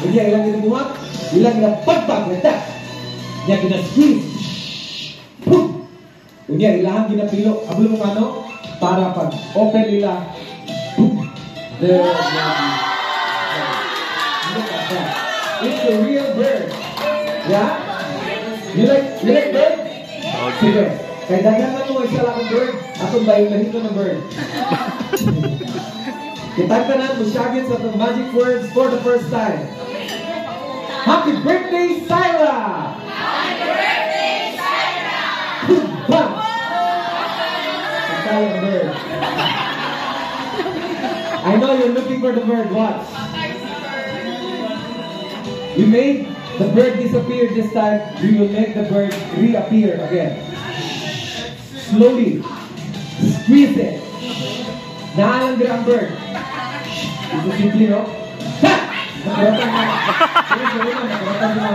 Unya ilang ginabuhat, ilang ginapagbag, like that. Unya gina-squeeze. Unya ilang ginapilo, ablo mo ano, para pag open nila. There. Look at that. It's a real bird. Yeah? You like bird? Sige. Kaya dagan mo isa lang ang bird, atong bayin ko ng bird. Kitagta na musyagin sa itong magic words for the first time. Happy birthday, Syra! Happy birthday, Syra! Bam! Ang bird. I know you're looking for the bird. Watch. We made the bird disappear this time. We will make the bird reappear again. Slowly. Squeeze it. Naalang din ang bird. Ito simple, no? Ha! Nakaratan na. Nakaratan na.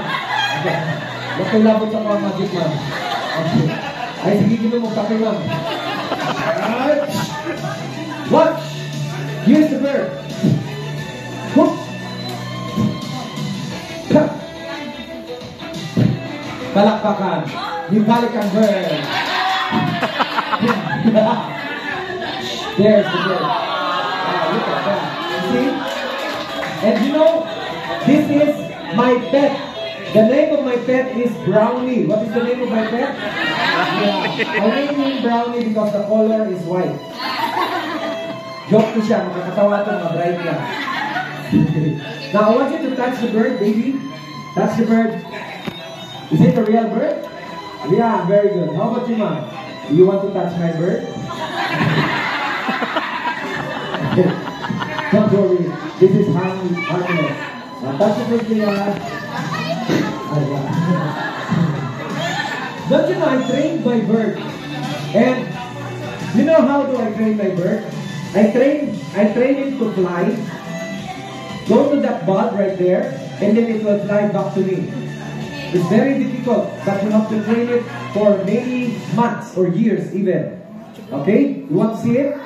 Bakit labot sa mga magic, ma'am? Ay, sige gino mo, kakay, ma'am. Watch! Here's the bird. Whoop! Palakpakan. Ibalik ang bird. There's the bird. Look at that. See? And you know, this is my pet. The name of my pet is Brownie. What is the name of my pet? Yeah. I named him Brownie because the color is white. Joke ko siya, makakatawa ito, bright lang. Now, I want you to touch the bird, baby. Touch the bird. Is it a real bird? Yeah, very good. How about you, ma'am? Do you want to touch my bird? Don't worry. This is harmless. Now, touch the bird, yeah. Don't you know, I trained my bird. And you know how do I train my bird? I train him to fly. Go to that bud right there, and then it will fly back to me. It's very difficult, but you have to train it for many months or years even. Okay? You want to see it?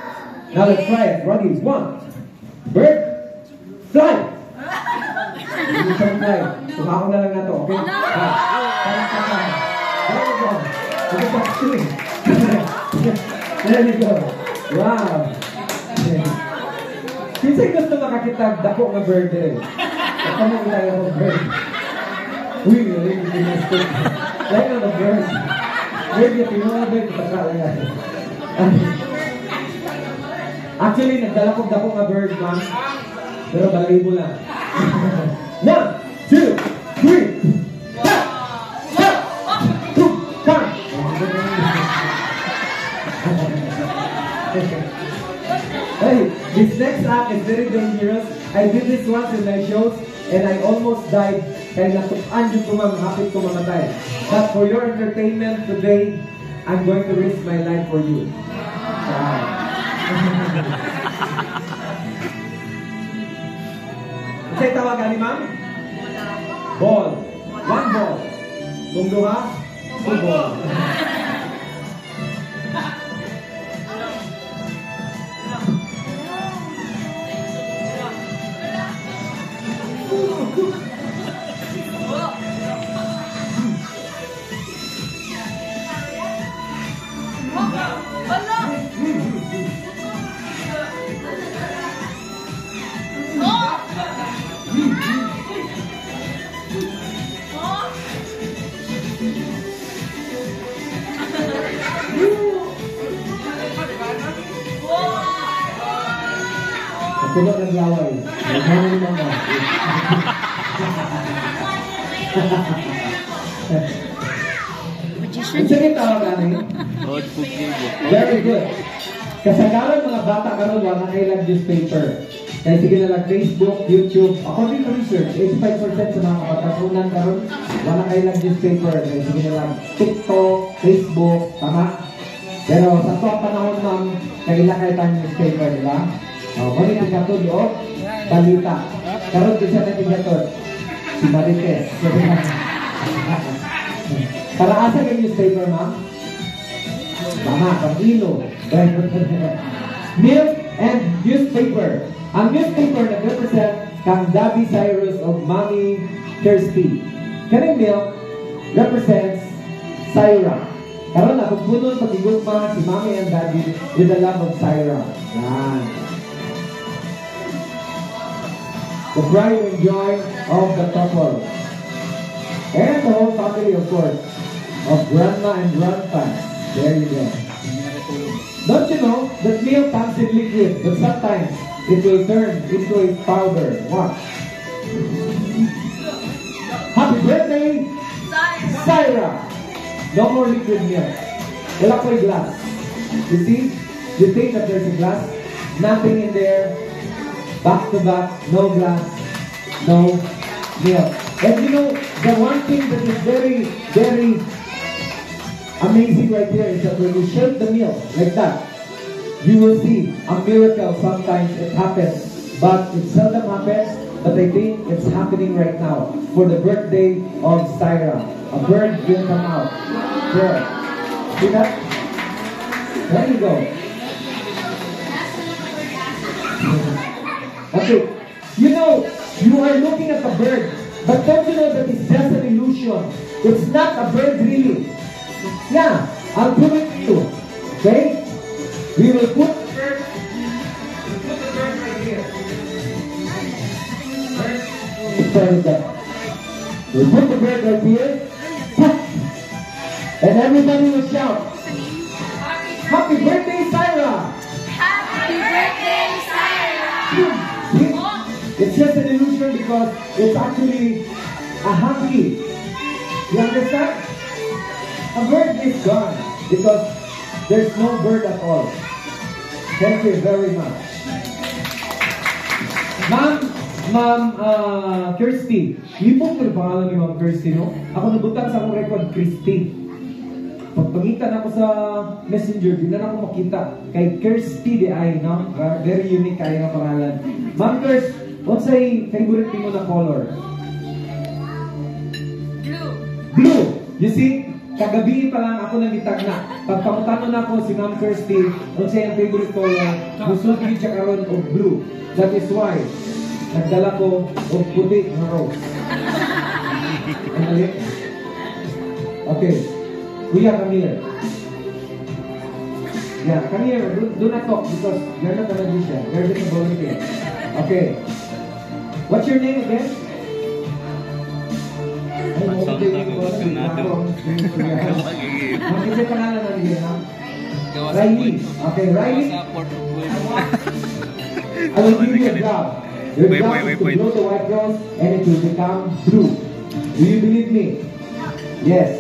Now let's try it. Ready? One. Bird. Fly! You can fly. Sumako na lang na to, okay? There you go. Okay, back to me. There you go. Wow. Kinsay gusto makakita dako nga bird din. Ito mo tayo ng bird. Uy, really mistake. Like on the bird. Bird yung pinunabit, patala yan. Actually, nagdala ko dako nga bird, ma'am. Pero balahibo lang. 1, 2, 3. Hey, this next act is very dangerous. I did this once in my shows and I almost died. Kaya natukan yung kumamahapit ko mamatay. But for your entertainment today, I'm going to risk my life for you. Sa'yo tawagan ni ma'am? Ball. 1 ball. Kung duha, 2 ball. Tulog ng laway. Nagmamali naman. Sige tawag namin. Very good. Kasagaran mga bata karon wala kailang newspaper. Kaya sige na lang Facebook, YouTube. According to research, 85% sa mga kapatasunan karon wala kailang newspaper. Kaya sige na lang TikTok, Facebook, tama? Pero sa to panahon ma'am, kailan kayo tayong newspaper, di ba? Kung ito katod o balita. Karoon din siya natigatod. Si Marites. Para asa yung newspaper, ma'am? Tama, pag-ilo. Milk and newspaper. Ang newspaper nag-represent kang Daddy Cyrus of Mommy Kirsty. Kaning milk represents Syra. Karon na, pagpunon, pag-igugma si Mommy and Daddy with the love of Syra. Yan. The pride and joy of the couple. And the whole family, of course, of grandma and grandpa. There you go. Don't you know that milk comes in liquid, but sometimes it will turn into a powder. Watch. Happy birthday, Syra! No more liquid milk. Wala po yung glass. You see? You think that there's a glass? Nothing in there. Back to back, no glass, no milk. And you know, the one thing that is very, very amazing right here is that when you shake the milk like that, you will see a miracle. Sometimes it happens, but it seldom happens. But I think it's happening right now for the birthday of Syra. A bird will come out. There. See that? There you go. Okay. You know, you are looking at the bird, but don't you know that it's just an illusion? It's not a bird really. Yeah, I'll prove it to you. Okay? We will put the bird right here. We'll put the bird right here. And everybody will shout, Happy birthday, Syra! Happy birthday, Syra! It's just an illusion because it's actually a happy. You understand? A bird is gone because there's no bird at all. Thank you very much. Ma'am Kirsty. Lipong ko na pangalan ni Ma'am Kirsty, no? Ako nabutang sa akong record, Christy. Pagpangitan ako sa messenger, di na ako makita. Kay Kirsty di ay, no? Very unique kayo na pangalan. Ma'am Kirsty, what's ay favorite mo na color? Blue. Blue! You see? Kagabi pa lang ako nangitag na. Pagpamutano na ako si Ma'am Kirsty, what's ay ang favorite color? Gusto ko siya karon of blue. That is why nagdala ko of puti na rose. Ano? Okay. Kuya, come here. Yeah, come here. Do not talk because you're not a magician. You're just a volunteer. Okay. What's your name again? Ay, mo ko din ko. Magkita pangalan na niya, ha? Riley. Okay, Riley. I will give you a job. Your job is to blow the white rose and it will become blue. Do you believe me? Yes.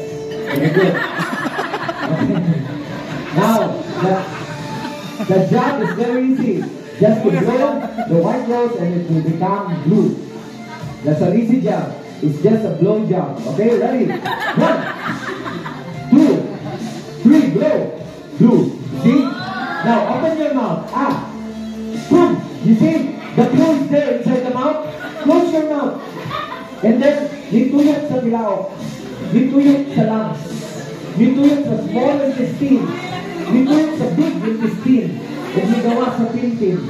Very good. Okay. Now, the job is very easy. Just to blow the white rose and it will become blue. That's an easy job. It's just a blow job. Okay, ready? 1, 2, 3, blow. Blue. See? Now, open your mouth. Ah. Boom. You see? The blue is there inside the mouth. Close your mouth. And then, nituyok sa bilao. Nituyok sa lungs. Nituyok sa small intestine. Nituyok sa big intestine. And nigawa sa pintin.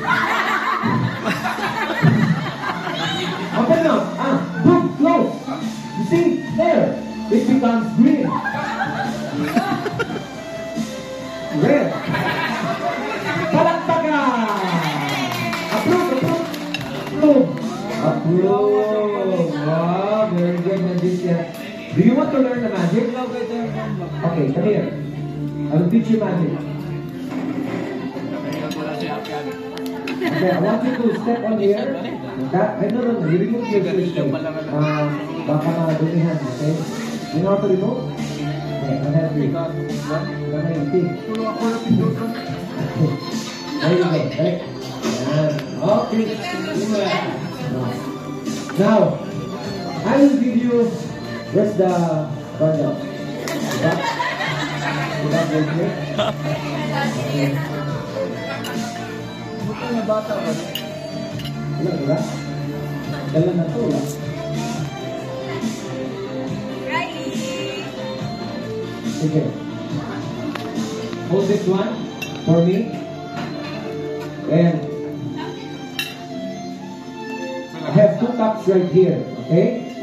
Open mouth. Ah. Boom. Close. You see? There. It becomes green. Red. Palakpakan! Approve. Wow, very good magician. Do you want to learn the magic? Okay, come here. I will teach you magic. Okay, I want you to step on here. That, no. You remove your shoes. Baka madumihan, okay? You know how to remove? Okay, I'll help you. There you go, right? Okay. Now, I will give you, where's the bundle? Bukan na bata ba? Wala? Dala na to, wala? Okay. Hold this one for me. And have 2 cups right here. Okay?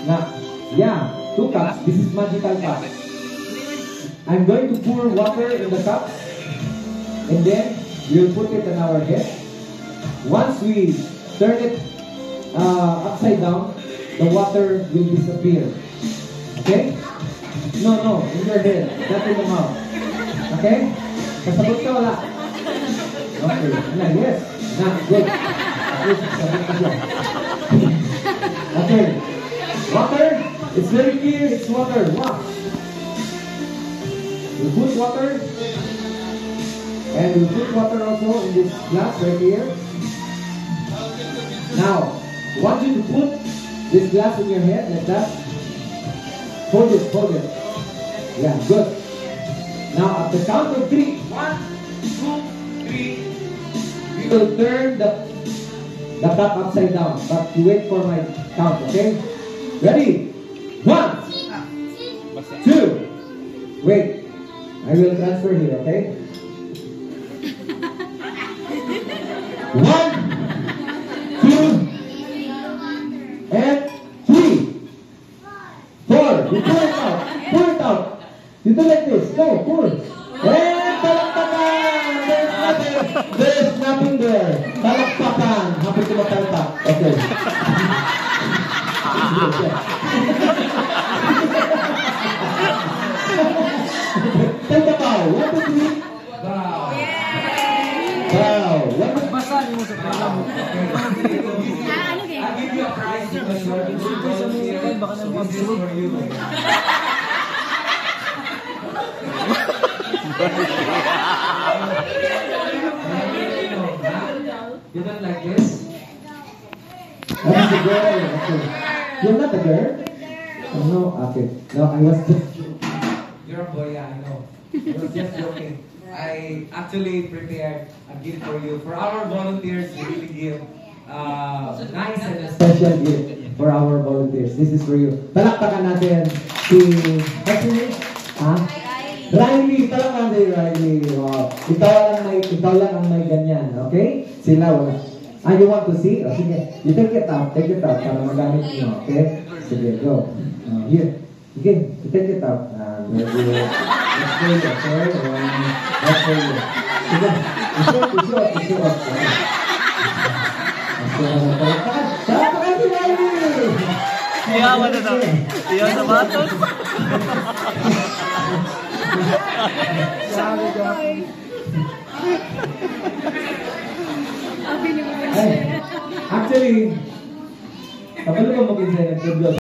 Now, yeah, 2 cups. This is magical cup. I'm going to pour water in the cups, and then we'll put it on our head. Once we turn it upside down, the water will disappear. Okay? No, in your head, not in the mouth. Okay? Kasabot ka wala? Okay. Nah, yes. Nah, good. Okay. Water. It's very clear. It's water. Wow. We put water. And we put water also in this glass right here. Now, I want you to put this glass in your head like that. Hold it, hold it. Yeah, good. Now, at the count of 3. 1, 2, 3. We will turn the cup upside down. But you wait for my count, okay? Ready? 1, 2. Wait. I will transfer here, okay? 1, 2, and 3, 4. You pour it out. Pour it out. You do like this. Go, pour. And talakpakan. There's nothing there. Talakpakan. Happy to matalpak. Okay. Take a bow. 1, 2, 3. Bow. Bow. Basahin mo sa pala mo. I'll give you a prize because you are the volunteer. Baka naman This is for you. You don't like this? That's the girl. Okay. You're not a girl? Oh, no? Okay. No, I was just joking. You're a boy, yeah, I know. I was just joking. I actually prepared a gift for you. For our volunteers, we really give nice and a special gift for our volunteers. This is for you. Palakpakan natin si... What's your name? Riley, talagang si Riley. Wow. Ikaw lang ang may ganyan, okay? Sila wala. You want to see? Oh, sige. You take it out para magamit niyo, okay? Sige, go. Here. Sige, you take it out. Let's for you, okay? Let's for you. Sige, isuot. Talapakan si Riley! Iyawa na daw. Iyawa sa batos. Actually, kapag mo mag-insay ng